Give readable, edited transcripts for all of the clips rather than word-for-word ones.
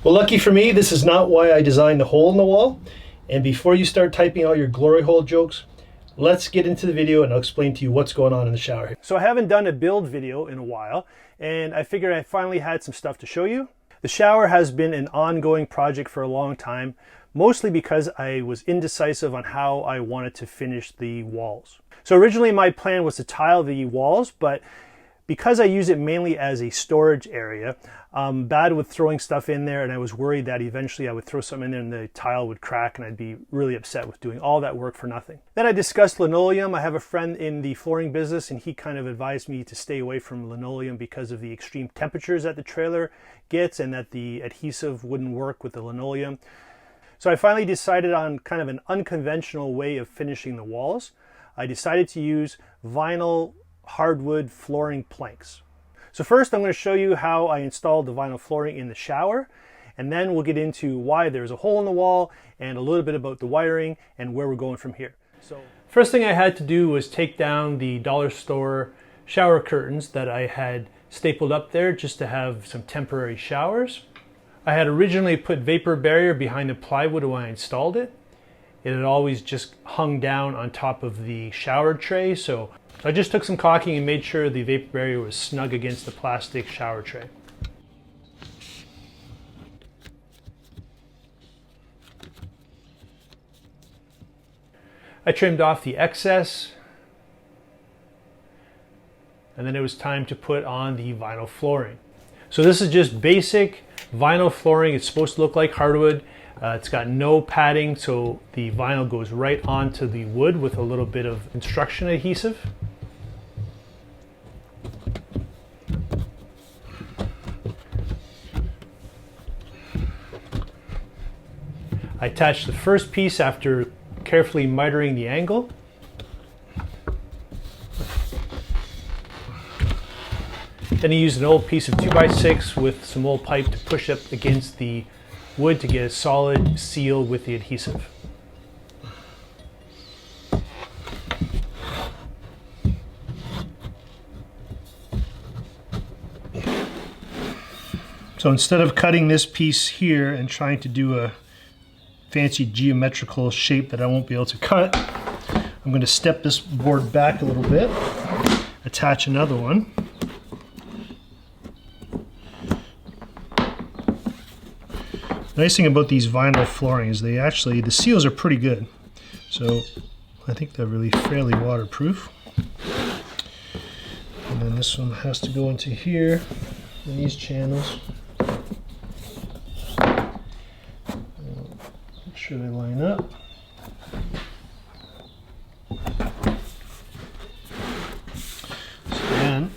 Well, lucky for me, this is not why I designed the hole in the wall. And before you start typing all your glory hole jokes, let's get into the video and I'll explain to you what's going on in the shower here. So I haven't done a build video in a while, and I figured I finally had some stuff to show you. The shower has been an ongoing project for a long time, mostly because I was indecisive on how I wanted to finish the walls. So originally my plan was to tile the walls, but because I use it mainly as a storage area, I'm bad with throwing stuff in there, and I was worried that eventually I would throw something in there and the tile would crack and I'd be really upset with doing all that work for nothing. Then I discussed linoleum. I have a friend in the flooring business and he kind of advised me to stay away from linoleum because of the extreme temperatures that the trailer gets and that the adhesive wouldn't work with the linoleum. So I finally decided on kind of an unconventional way of finishing the walls. I decided to use vinyl hardwood flooring planks. So first I'm going to show you how I installed the vinyl flooring in the shower, and then we'll get into why there's a hole in the wall and a little bit about the wiring and where we're going from here. So first thing I had to do was take down the dollar store shower curtains that I had stapled up there just to have some temporary showers. I had originally put vapor barrier behind the plywood when I installed it. It had always just hung down on top of the shower tray, so I just took some caulking and made sure the vapor barrier was snug against the plastic shower tray. I trimmed off the excess, and then it was time to put on the vinyl flooring. So this is just basic vinyl flooring. It's supposed to look like hardwood. It's got no padding, so the vinyl goes right onto the wood with a little bit of construction adhesive. I attached the first piece after carefully mitering the angle. Then I used an old piece of 2x6 with some old pipe to push up against the wood to get a solid seal with the adhesive. So instead of cutting this piece here and trying to do a fancy geometrical shape that I won't be able to cut, I'm going to step this board back a little bit, attach another one. The nice thing about these vinyl flooring is the seals are pretty good. So I think they're really fairly waterproof. And then this one has to go into here in these channels. Make sure they line up. So then,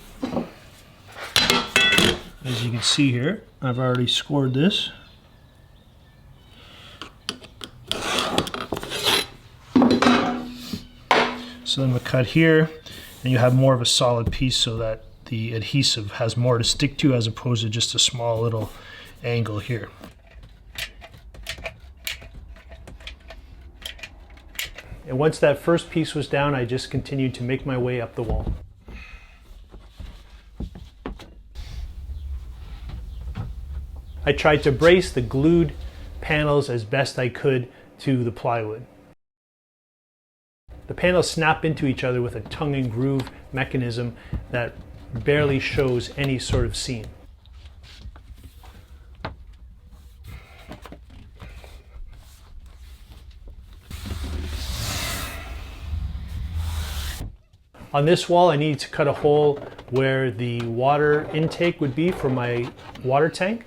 as you can see here, I've already scored this. So then we'll cut here, and you have more of a solid piece so that the adhesive has more to stick to as opposed to just a small little angle here. And once that first piece was down, I just continued to make my way up the wall. I tried to brace the glued panels as best I could to the plywood. The panels snap into each other with a tongue and groove mechanism that barely shows any sort of seam. On this wall, I needed to cut a hole where the water intake would be for my water tank.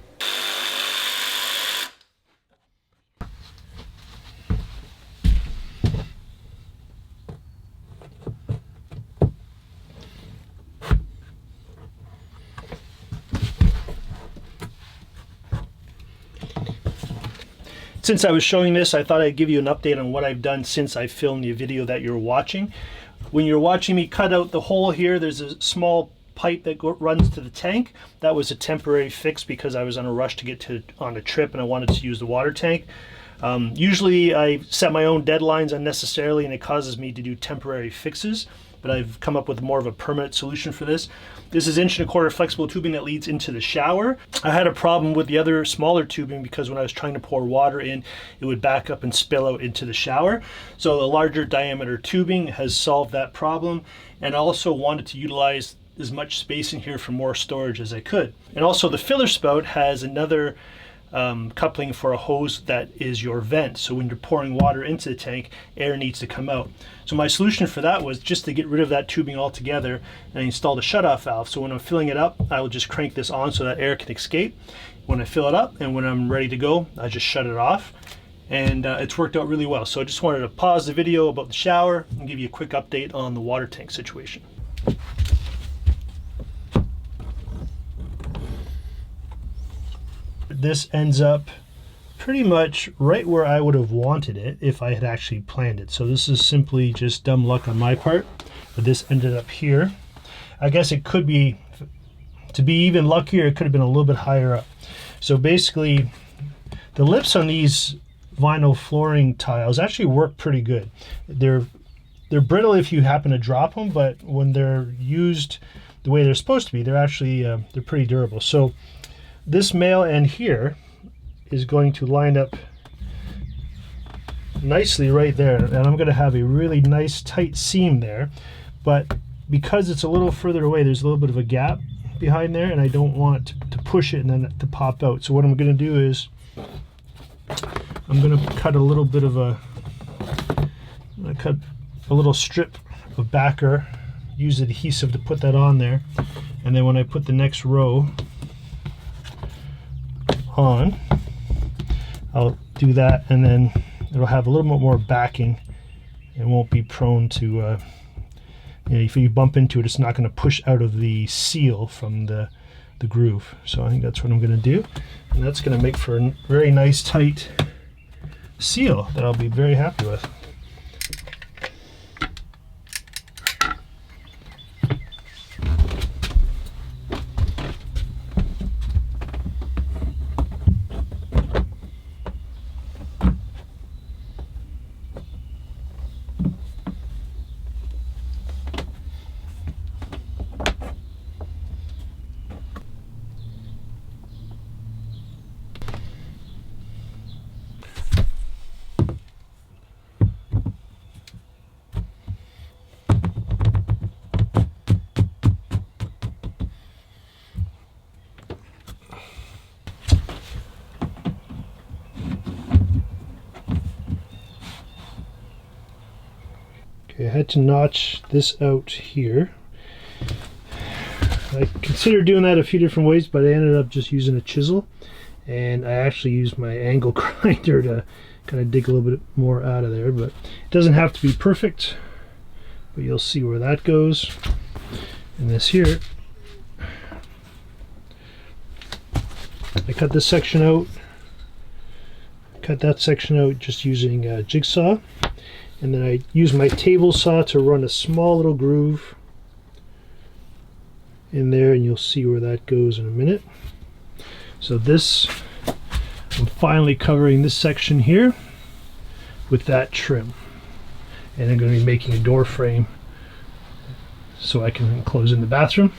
Since I was showing this, I thought I'd give you an update on what I've done since I filmed the video that you're watching. When you're watching me cut out the hole here, there's a small pipe that runs to the tank. That was a temporary fix because I was on a rush to get on a trip and I wanted to use the water tank. Usually I set my own deadlines unnecessarily and it causes me to do temporary fixes. but I've come up with more of a permanent solution for this. This is 1.25" flexible tubing that leads into the shower. I had a problem with the other smaller tubing because when I was trying to pour water in, it would back up and spill out into the shower. So the larger diameter tubing has solved that problem, and I also wanted to utilize as much space in here for more storage as I could. And also the filler spout has another coupling for a hose that is your vent. So when you're pouring water into the tank, air needs to come out. So my solution for that was just to get rid of that tubing altogether, and I installed a shutoff valve. So when I'm filling it up, I will just crank this on so that air can escape when I fill it up, and when I'm ready to go, I just shut it off. And it's worked out really well. So I just wanted to pause the video about the shower and give you a quick update on the water tank situation. This ends up pretty much right where I would have wanted it if I had actually planned it. So this is simply just dumb luck on my part, but this ended up here. I guess it could be, to be even luckier, it could have been a little bit higher up. So basically, the lips on these vinyl flooring tiles actually work pretty good. They're brittle if you happen to drop them, but when they're used the way they're supposed to be, they're actually they're pretty durable. So this male end here is going to line up nicely right there, and I'm going to have a really nice tight seam there, but because it's a little further away, there's a little bit of a gap behind there, and I don't want to push it and then to pop out. So what I'm going to do is I'm going to cut a little bit of cut a little strip of backer, use adhesive to put that on there, and then when I put the next row on, I'll do that, and then it'll have a little bit more backing and won't be prone to you know, if you bump into it, it's not going to push out of the seal from the groove. So I think that's what I'm going to do, and that's going to make for a very nice tight seal that I'll be very happy with. I had to notch this out here. I considered doing that a few different ways, but I ended up just using a chisel, and I actually used my angle grinder to kind of dig a little bit more out of there. But it doesn't have to be perfect, but you'll see where that goes. And this here, I cut this section out, cut that section out just using a jigsaw. And then I use my table saw to run a small little groove in there, and you'll see where that goes in a minute. So this, I'm finally covering this section here with that trim. And I'm going to be making a door frame so I can close in the bathroom.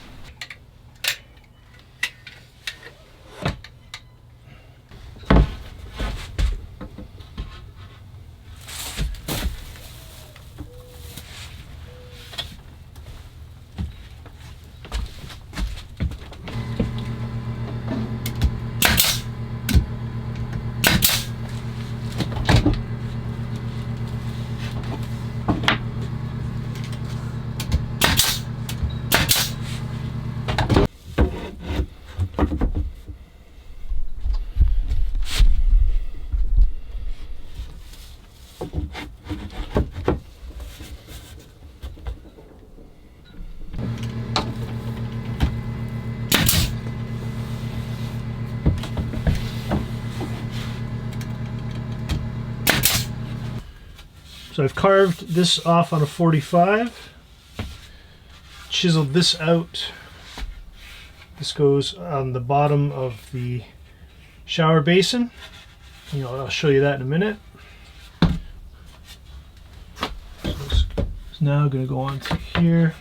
So I've carved this off on a 45, chiseled this out. This goes on the bottom of the shower basin. I'll show you that in a minute. So So now I'm going to go on to here.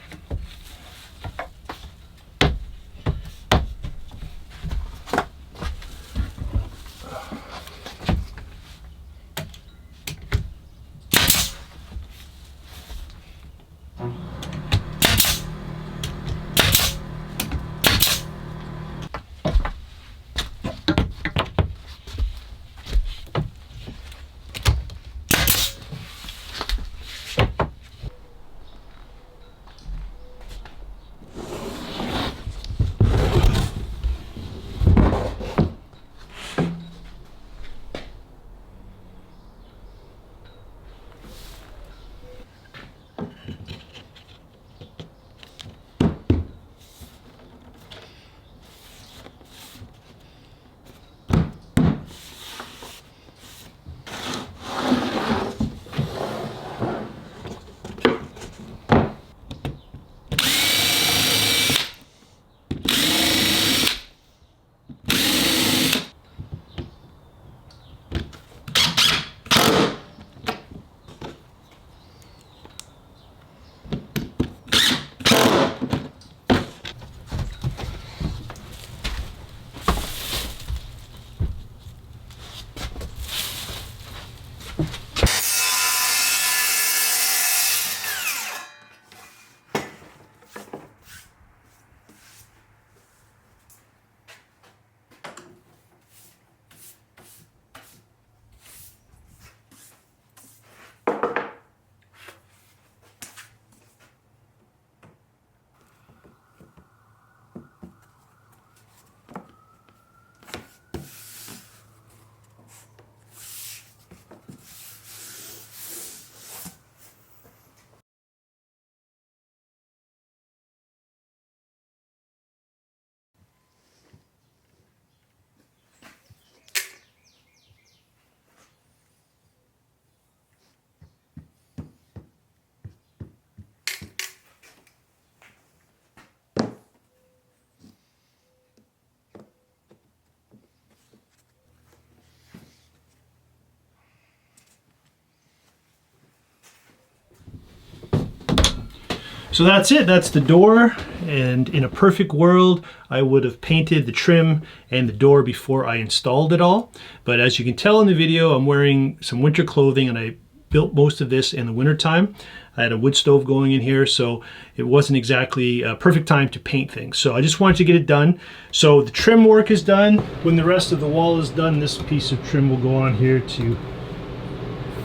So that's it, that's the door, and in a perfect world I would have painted the trim and the door before I installed it all. But as you can tell in the video, I'm wearing some winter clothing and I built most of this in the winter time. I had a wood stove going in here, so it wasn't exactly a perfect time to paint things. So I just wanted to get it done. So the trim work is done. When the rest of the wall is done, this piece of trim will go on here to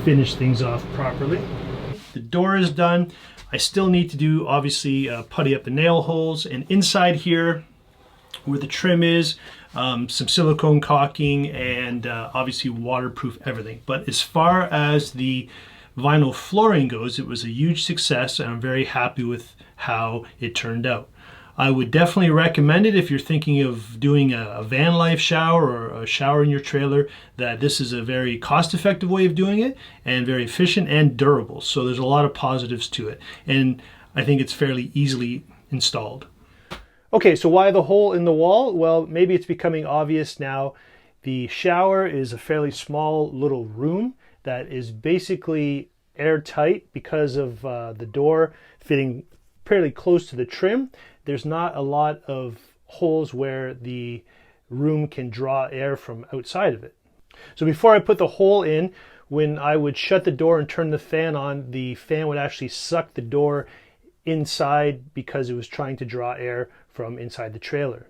finish things off properly. The door is done. I still need to do, obviously, putty up the nail holes, and inside here where the trim is, some silicone caulking, and obviously waterproof everything. But as far as the vinyl flooring goes, it was a huge success, and I'm very happy with how it turned out. I would definitely recommend it if you're thinking of doing a van life shower or a shower in your trailer, that this is a very cost-effective way of doing it and very efficient and durable. So there's a lot of positives to it, and I think it's fairly easily installed. Okay, so why the hole in the wall? Well, maybe it's becoming obvious now. The shower is a fairly small little room that is basically airtight because of the door fitting fairly close to the trim. There's not a lot of holes where the room can draw air from outside of it. So before I put the hole in, when I would shut the door and turn the fan on, the fan would actually suck the door inside because it was trying to draw air from inside the trailer.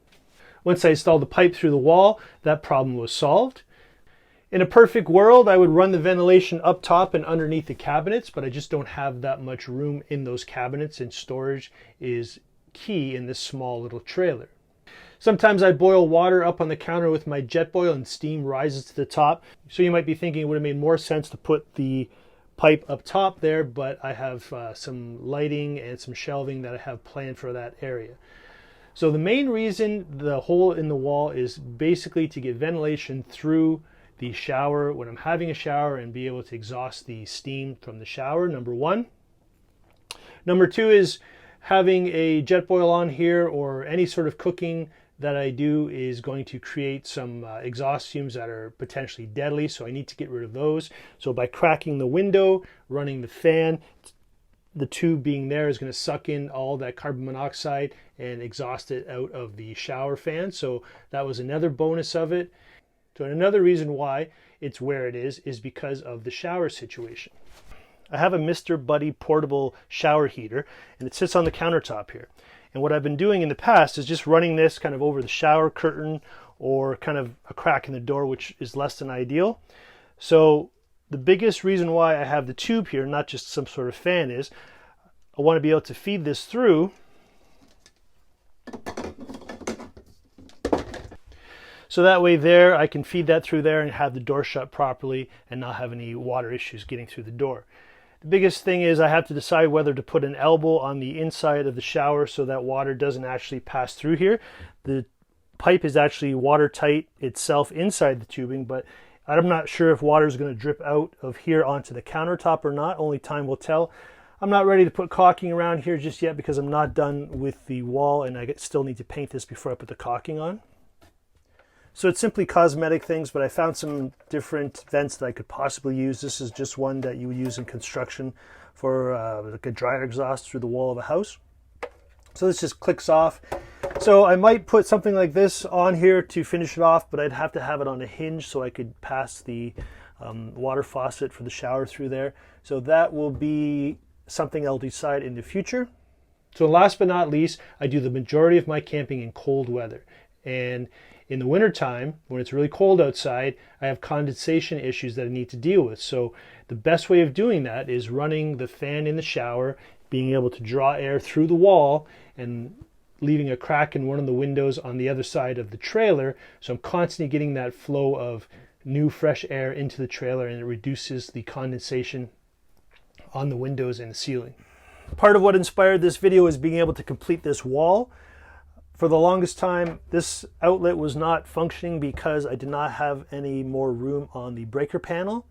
Once I installed the pipe through the wall, that problem was solved. In a perfect world, I would run the ventilation up top and underneath the cabinets, but I just don't have that much room in those cabinets, and storage is key in this small little trailer. Sometimes I boil water up on the counter with my jet boil and steam rises to the top. So you might be thinking it would have made more sense to put the pipe up top there, but I have some lighting and some shelving that I have planned for that area. So the main reason the hole in the wall is basically to get ventilation through the shower when I'm having a shower and be able to exhaust the steam from the shower, number one. Number two is having a jet boil on here or any sort of cooking that I do is going to create some exhaust fumes that are potentially deadly, so I need to get rid of those. So by cracking the window, running the fan, the tube being there is going to suck in all that carbon monoxide and exhaust it out of the shower fan. So that was another bonus of it. So another reason why it's where it is because of the shower situation. I have a Mr. Buddy portable shower heater, and it sits on the countertop here. And what I've been doing in the past is just running this kind of over the shower curtain or kind of a crack in the door, which is less than ideal. So the biggest reason why I have the tube here, not just some sort of fan, is I want to be able to feed this through. So that way there, I can feed that through there and have the door shut properly and not have any water issues getting through the door. The biggest thing is I have to decide whether to put an elbow on the inside of the shower so that water doesn't actually pass through here. The pipe is actually watertight itself inside the tubing, but I'm not sure if water is going to drip out of here onto the countertop or not. Only time will tell. I'm not ready to put caulking around here just yet because I'm not done with the wall and I still need to paint this before I put the caulking on. So it's simply cosmetic things, but I found some different vents that I could possibly use. This is just one that you would use in construction for like a dryer exhaust through the wall of a house. So this just clicks off. So I might put something like this on here to finish it off, but I'd have to have it on a hinge so I could pass the water faucet for the shower through there. So that will be something I'll decide in the future. So last but not least, I do the majority of my camping in cold weather. And in the wintertime, when it's really cold outside, I have condensation issues that I need to deal with. So the best way of doing that is running the fan in the shower, being able to draw air through the wall and leaving a crack in one of the windows on the other side of the trailer. So I'm constantly getting that flow of new fresh air into the trailer, and it reduces the condensation on the windows and the ceiling. Part of what inspired this video is being able to complete this wall. For the longest time, this outlet was not functioning because I did not have any more room on the breaker panel.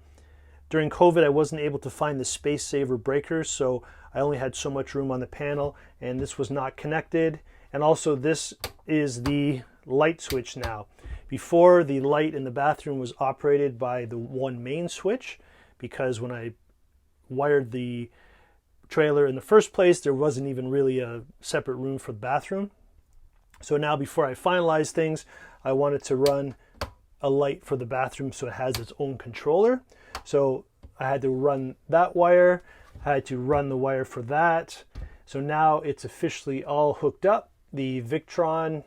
During COVID, I wasn't able to find the space saver breakers, so I only had so much room on the panel, and this was not connected. And also, this is the light switch now. Before, the light in the bathroom was operated by the one main switch, because when I wired the trailer in the first place, there wasn't even really a separate room for the bathroom. So now, before I finalize things, I wanted to run a light for the bathroom so it has its own controller. So I had to run that wire, I had to run the wire for that. So now it's officially all hooked up. The Victron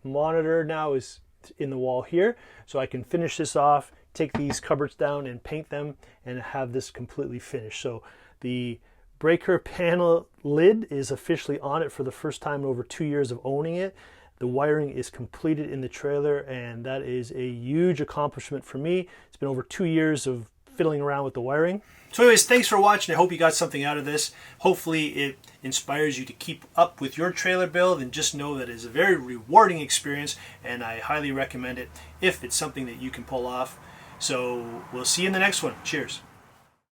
monitor now is in the wall here. So I can finish this off, take these cupboards down and paint them and have this completely finished. So the breaker panel lid is officially on it for the first time in over 2 years of owning it. The wiring is completed in the trailer, and that is a huge accomplishment for me. It's been over 2 years of fiddling around with the wiring. So anyways, thanks for watching. I hope you got something out of this. Hopefully it inspires you to keep up with your trailer build, and just know that it's a very rewarding experience, and I highly recommend it if it's something that you can pull off. So we'll see you in the next one. Cheers.